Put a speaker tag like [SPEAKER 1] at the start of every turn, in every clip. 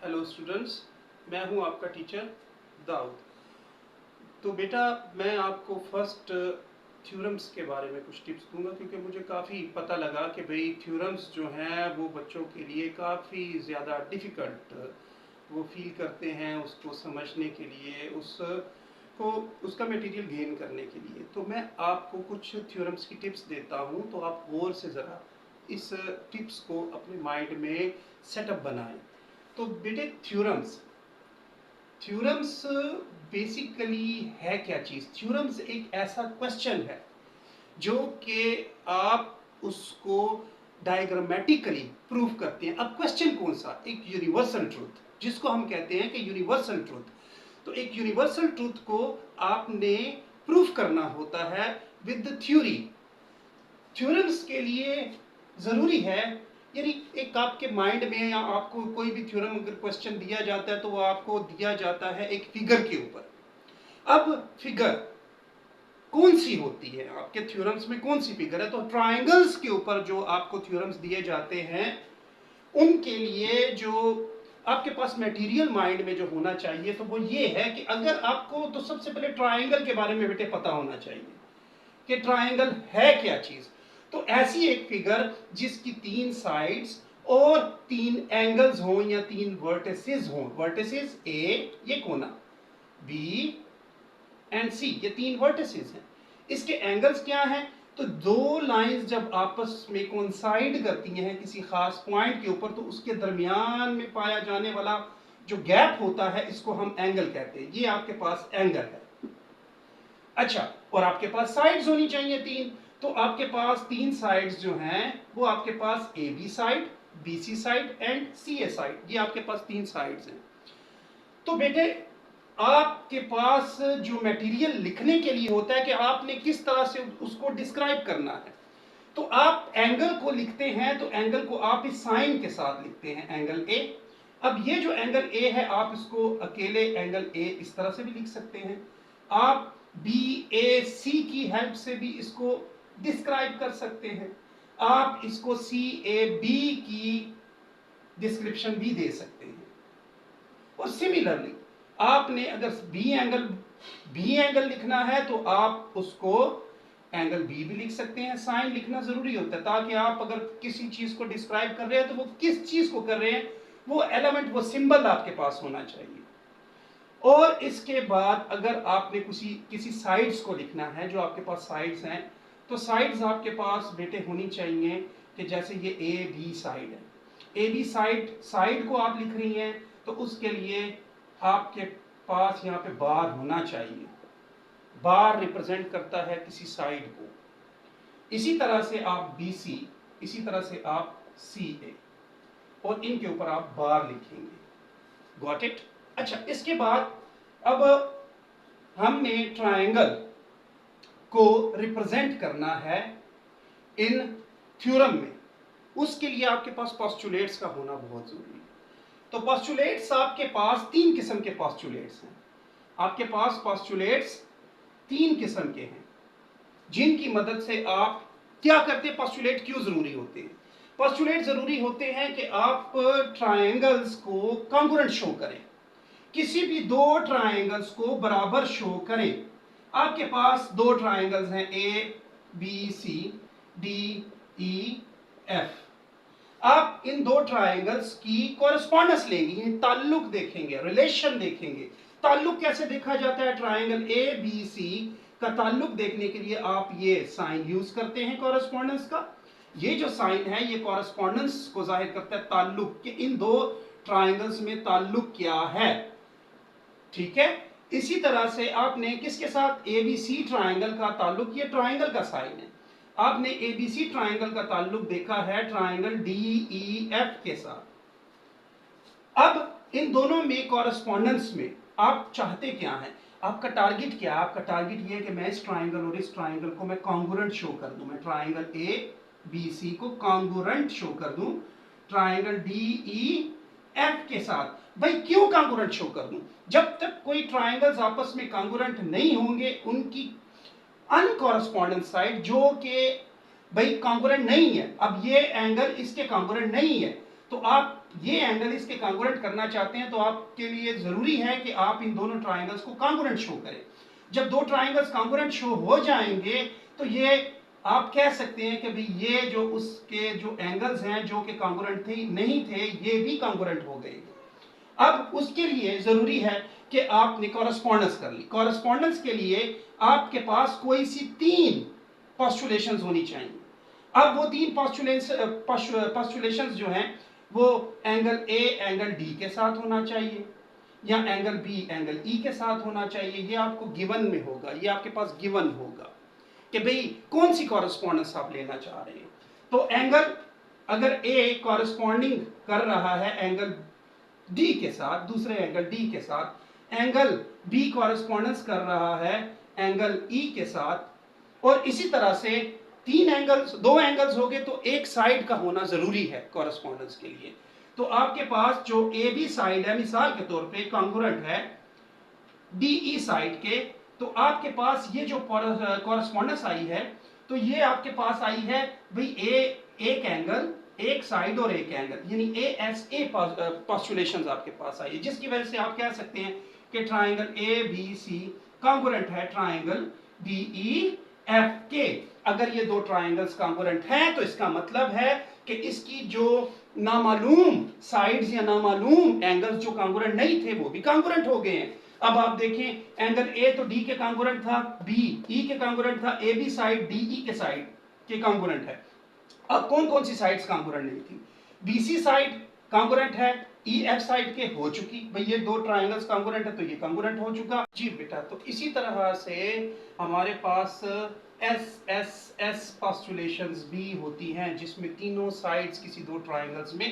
[SPEAKER 1] Hello students, मैं हूं आपका टीचर दाऊद। तो बेटा, मैं आपको फर्स्ट थ्योरम्स के बारे में कुछ टिप्स दूंगा, क्योंकि मुझे काफ़ी पता लगा कि भाई थ्योरम्स जो हैं वो बच्चों के लिए काफ़ी ज़्यादा डिफ़िकल्ट वो फील करते हैं उसको समझने के लिए, उसको उसका मटेरियल गेन करने के लिए। तो मैं आपको कुछ थ्योरम्स की टिप्स देता हूँ, तो आप गौर से ज़रा इस टिप्स को अपने माइंड में सेटअप बनाएं। तो बेटे, थ्योरम्स थ्योरम्स बेसिकली है क्या चीज़? थ्योरम्स एक ऐसा क्वेश्चन है जो कि आप उसको डायग्रामेटिकली प्रूव करते हैं। अब क्वेश्चन कौन सा? एक यूनिवर्सल ट्रूथ, जिसको हम कहते हैं कि यूनिवर्सल ट्रूथ। तो एक यूनिवर्सल ट्रूथ को आपने प्रूव करना होता है विद थ्योरी। थ्योरम्स के लिए ज़रूरी है, यानी एक आपके माइंड में या आपको कोई भी थ्योरम अगर क्वेश्चन दिया जाता है तो वो आपको दिया जाता है एक फिगर के ऊपर। अब फिगर कौन सी होती है आपके थ्योरम्स में? कौन सी फिगर है? तो ट्रायंगल्स के ऊपर जो आपको थ्योरम्स दिए जाते हैं उनके लिए जो आपके पास मटेरियल माइंड में जो होना चाहिए तो वो ये है कि अगर आपको, तो सबसे पहले ट्रायंगल के बारे में बेटे पता होना चाहिए कि ट्रायंगल है क्या चीज। तो ऐसी एक फिगर जिसकी 3 साइड्स और 3 एंगल्स हों या 3 वर्टिसेस हों। वर्टिसेस ए, ये कोना, बी एंड सी, ये 3 वर्टिसेस हैं। इसके एंगल्स क्या हैं? तो दो लाइंस जब आपस में कोइंसाइड करती हैं किसी खास पॉइंट के ऊपर, तो उसके दरमियान में पाया जाने वाला जो गैप होता है इसको हम एंगल कहते हैं। ये आपके पास एंगल है। अच्छा, और आपके पास साइड्स होनी चाहिए 3। तो आपके पास 3 साइड्स जो हैं वो आपके पास A B side, B C side and C A side, ये आपके पास 3 साइड्स हैं। तो बेटे, आपके पास जो मटेरियल लिखने के लिए होता है कि आपने किस तरह से उसको डिस्क्राइब करना है। तो आप एंगल को लिखते हैं तो एंगल को आप इस साइन के साथ लिखते हैं, एंगल ए। अब ये जो एंगल ए है आप इसको अकेले एंगल ए इस तरह से भी लिख सकते हैं। आप बी ए सी की हेल्प से भी इसको डिस्क्राइब कर सकते हैं। आप इसको सी ए बी की डिस्क्रिप्शन भी दे सकते हैं। और सिमिलरली आपने अगर बी एंगल लिखना है तो आप उसको एंगल बी भी लिख सकते हैं। साइन लिखना जरूरी होता है ताकि आप अगर किसी चीज को डिस्क्राइब कर रहे हैं तो वो किस चीज को कर रहे हैं, वो एलिमेंट, वो सिंबल आपके पास होना चाहिए। और इसके बाद अगर आपने किसी साइड्स को लिखना है, जो आपके पास साइड्स हैं, तो साइड्स आपके पास बेटे होनी चाहिए कि जैसे ये ए बी साइड है। ए बी साइड को आप लिख रही हैं तो उसके लिए आपके पास यहाँ पे बार होना चाहिए। बार रिप्रेजेंट करता है किसी साइड को। इसी तरह से आप बी सी, इसी तरह से आप सी ए, और इनके ऊपर आप बार लिखेंगे। Got it? अच्छा, इसके बाद अब हमने ट्रायंगल को रिप्रेजेंट करना है इन थ्योरम में। उसके लिए आपके पास पोस्टुलेट्स का होना बहुत जरूरी है। तो पोस्टुलेट्स आपके पास 3 किस्म के पोस्टुलेट्स हैं। आपके पास पोस्टुलेट्स 3 किस्म के हैं जिनकी मदद से आप क्या करते हैं? पोस्टुलेट क्यों जरूरी होते हैं? पोस्टुलेट जरूरी होते हैं कि आप ट्रायंगल्स को कॉन्ग्रुएंट शो करें, किसी भी 2 ट्रायंगल्स को बराबर शो करें। आपके पास 2 ट्रायंगल्स हैं, A B C D E F. आप इन 2 ट्रायंगल्स की कॉरेस्पॉन्डेंस लेंगे, ताल्लुक देखेंगे, रिलेशन देखेंगे। ताल्लुक कैसे देखा जाता है? ट्रायंगल ए बी सी का ताल्लुक देखने के लिए आप ये साइन यूज करते हैं कॉरेस्पॉन्डेंस का। ये जो साइन है ये कॉरेस्पॉन्डेंस को जाहिर करता है, ताल्लुक, कि इन 2 ट्रायंगल्स में ताल्लुक क्या है। ठीक है? इसी तरह से आपने किसके साथ? एबीसी ट्रायंगल का ताल्लुक, ये ट्रायंगल का साइन है। आपने एबीसी ट्रायंगल का ताल्लुक देखा है ट्रायंगल डीईएफ के साथ। अब इन दोनों में कॉरेस्पॉन्डेंस में आप चाहते क्या हैं? आपका टारगेट क्या है? आपका टारगेट ये है कि मैं इस ट्रायंगल और इस ट्रायंगल को मैं कॉन्ग्रुएंट शो कर दूं। मैं ट्रायंगल ए बी सी को कॉन्ग्रुएंट शो कर दूं ट्रायंगल डीईएफ के साथ। भाई क्यों कॉन्ग्रुएंट शो कर दूं? जब तक कोई ट्रायंगल्स आपस में कॉन्ग्रुएंट नहीं होंगे, उनकी अनकॉरेस्पॉन्डेंट साइड जो कि भाई कॉन्ग्रुएंट नहीं है, अब ये एंगल इसके कॉन्ग्रुएंट नहीं है, तो आप ये एंगल इसके कॉन्ग्रुएंट करना चाहते हैं तो आपके लिए जरूरी है कि आप इन दोनों ट्राइंगल्स को कॉन्ग्रुएंट शो करें। जब दो ट्राइंगल्स कॉन्ग्रुएंट शो हो जाएंगे तो ये आप कह सकते हैं कि भाई ये जो उसके जो एंगल्स हैं जो कि कॉन्ग्रुएंट थे नहीं थे ये भी कॉन्ग्रुएंट हो गए। अब उसके लिए जरूरी है कि आपने कॉरेस्पॉन्डेंस कर ली। कॉरेस्पॉन्डेंस के लिए आपके पास कोई सी तीन पोस्टुलेशंस होनी चाहिए। अब वो तीन पोस्टुलेशंस जो हैं वो एंगल ए एंगल डी के साथ होना चाहिए या एंगल बी एंगल ई के साथ होना चाहिए। ये आपको गिवन में होगा, ये आपके पास गिवन होगा कि भाई कौन सी कॉरेस्पॉन्डेंस आप लेना चाह रहे हैं। तो एंगल अगर ए कॉरेस्पॉन्डिंग कर रहा है एंगल डी के साथ, दूसरे एंगल डी के साथ, एंगल बी कॉरेस्पॉन्डेंस कर रहा है एंगल ई के साथ, और इसी तरह से तीन एंगल्स, दो एंगल्स हो गए तो एक साइड का होना जरूरी है कॉरेस्पॉन्डेंस के लिए। तो आपके पास जो ए बी साइड है मिसाल के तौर पे कॉन्ग्रुएंट है डी ई साइड के, तो आपके पास ये जो कॉरेस्पॉन्डेंस आई है तो ये आपके पास आई है भाई ए एक एंगल एक साइड और एक एंगल, यानी ए एस ए पोस्टुलेशंस आपके पास आई है, जिसकी वजह से आप कह सकते हैं कि triangle A B C congruent है ट्राइंगल डी ई एफ के। अगर ये दो ट्राइंगल्स कॉन्ग्रुएंट हैं तो इसका मतलब है कि इसकी जो नामालूम साइड्स या नामालूम एंगल्स जो कॉन्ग्रुएंट नहीं थे वो भी कॉन्ग्रुएंट हो गए हैं। अब आप देखें एंगल ए तो डी के कॉन्ग्रुएंट था, बी ई के कॉन्ग्रुएंट था, A B side D E के साइड के कॉन्ग्रुएंट है। अब कौन कौन सी साइड्स कॉन्ग्रुएंट नहीं थी? बीसी साइड कॉन्ग्रुएंट है ई एफ साइड के, हो चुकी भाई ये दो ट्राइंगल्स कॉन्ग्रुएंट है तो ये कॉन्ग्रुएंट हो चुका जी बेटा। तो इसी तरह से हमारे पास एस एस एस पोस्टुलेशंस भी होती हैं जिसमें तीनों साइड्स किसी दो ट्राइंगल्स में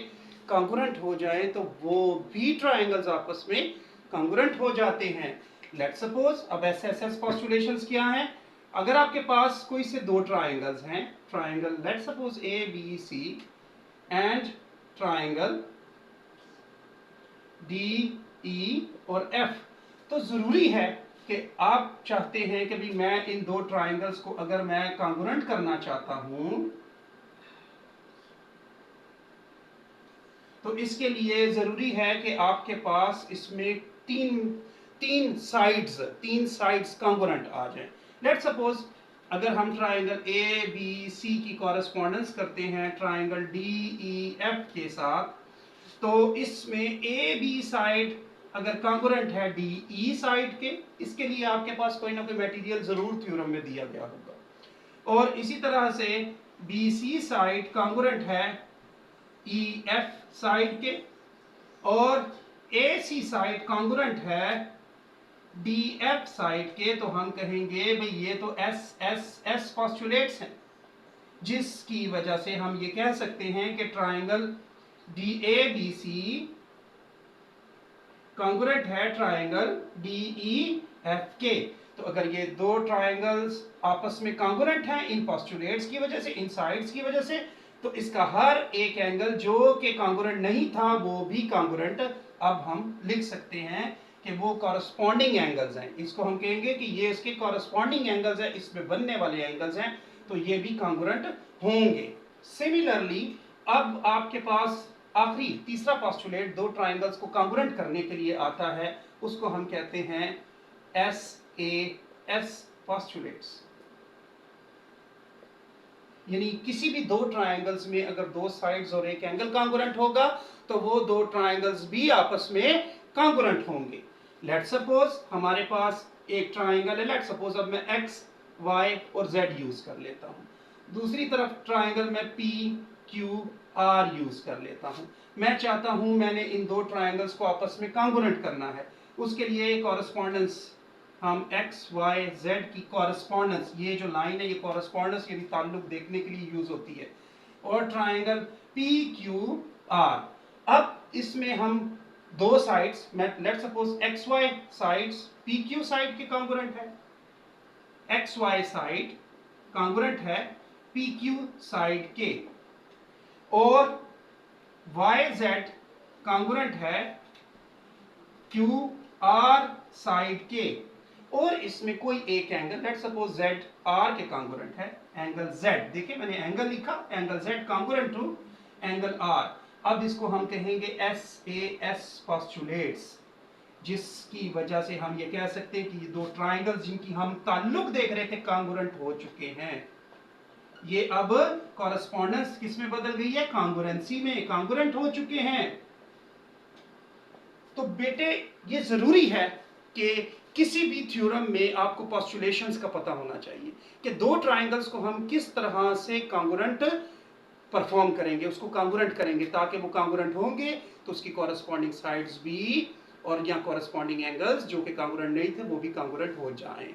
[SPEAKER 1] कॉन्ग्रुएंट हो जाए तो वो भी ट्राइंगल्स आपस में कॉन्ग्रुएंट हो जाते हैं। लेट्स सपोज अब एस एस एस पोस्टुलेशंस क्या हैं? अगर आपके पास कोई से दो ट्राइंगल्स हैं, triangle let's suppose A B C and triangle D E और एफ, तो जरूरी है कि आप चाहते हैं कि भी मैं इन दो ट्राइंगल्स को अगर मैं कॉन्ग्रुएंट करना चाहता हूं तो इसके लिए जरूरी है कि आपके पास इसमें तीन साइड्स कॉन्ग्रुएंट आ जाएं। लेट्स सपोज अगर हम ट्राइंगल ए बी सी की कॉरेस्पॉन्डेंस करते हैं ट्राइंगल डी ई एफ के साथ, तो इसमें ए बी साइड अगर कॉन्ग्रुएंट है डी ई साइड के, इसके लिए आपके पास कोई ना कोई मटेरियल जरूर थ्योरम में दिया गया होगा। और इसी तरह से बी सी साइड कॉन्ग्रुएंट है ई एफ साइड के, और ए सी साइड कॉन्ग्रुएंट है डी एफ साइड के, तो हम कहेंगे भाई ये तो एस एस एस पोस्टुलेट्स हैं, जिसकी वजह से हम ये कह सकते हैं कि triangle D A B C congruent है ट्राइंगल डी ई एफ के। तो अगर ये दो ट्राइंगल्स आपस में कॉन्ग्रुएंट हैं इन पोस्टुलेट्स की वजह से, इन साइड्स की वजह से, तो इसका हर एक एंगल जो कि कॉन्ग्रुएंट नहीं था वो भी कॉन्ग्रुएंट अब हम लिख सकते हैं कि वो कॉरेस्पॉन्डिंग एंगल्स हैं। इसको हम कहेंगे कि ये इसके कॉरेस्पॉन्डिंग एंगल्स हैं, इसमें बनने वाले एंगल्स हैं, तो ये भी कॉन्ग्रुएंट होंगे। सिमिलरली अब आपके पास आखिरी तीसरा पोस्टुलेट दो ट्राइंगल्स को कॉन्ग्रुएंट करने के लिए आता है, उसको हम कहते हैं एस ए एस पोस्टुलेट्स। यानी किसी भी दो ट्राइंगल्स में अगर दो साइड्स और एक एंगल कॉन्ग्रुएंट होगा तो वो दो ट्राइंगल्स भी आपस में कॉन्ग्रुएंट होंगे। लेट्स सपोज हमारे पास एक ट्राइंगल है, लेट्स सपोज अब मैं एक्स वाई और जेड यूज कर लेता हूं, दूसरी तरफ ट्राइंगल में पी क्यू आर यूज कर लेता हूं। मैं चाहता हूं मैंने इन दो ट्राइंगल्स को आपस में कॉन्ग्रुएंट करना है, उसके लिए कॉरेस्पॉन्डेंस हम एक्स वाई जेड की कॉरेस्पॉन्डेंस, ये जो लाइन है ये कॉरेस्पॉन्डेंस यानी ताल्लुक देखने के लिए यूज होती है, और ट्राइंगल पी क्यू आर। अब इसमें हम दो sides, let's suppose X Y sides P Q side के कॉन्ग्रुएंट है, एक्स वाई साइड कॉन्ग्रुएंट है पी क्यू साइड के, और वाई जेड कॉन्ग्रुएंट है क्यू आर साइड के, और इसमें कोई एक angle let's suppose Z R के कॉन्ग्रुएंट है, एंगल जेड, देखिए मैंने एंगल लिखा, angle Z congruent to angle R. अब इसको हम कहेंगे SAS postulates, जिसकी वजह से हम ये कह सकते हैं कि ये दो ट्राइंगल्स जिनकी हम ताल्लुक देख रहे थे कांगुरेंट हो चुके हैं। ये अब कॉरेस्पॉन्डेंस किस में बदल गई है? कांगुरेंसी में, कांगुरेंट हो चुके हैं। तो बेटे ये जरूरी है कि किसी भी थ्योरम में आपको पोस्टुलेशंस का पता होना चाहिए कि दो ट्राइंगल्स को हम किस तरह से कांगुरेंट परफॉर्म करेंगे, उसको कांगुरेंट करेंगे, ताकि वो कांगुरेंट होंगे तो उसकी कॉरेस्पॉन्डिंग साइड्स भी और या कॉरेस्पॉन्डिंग एंगल्स जो कि कांगुरेंट नहीं थे वो भी कांगुरेंट हो जाएं।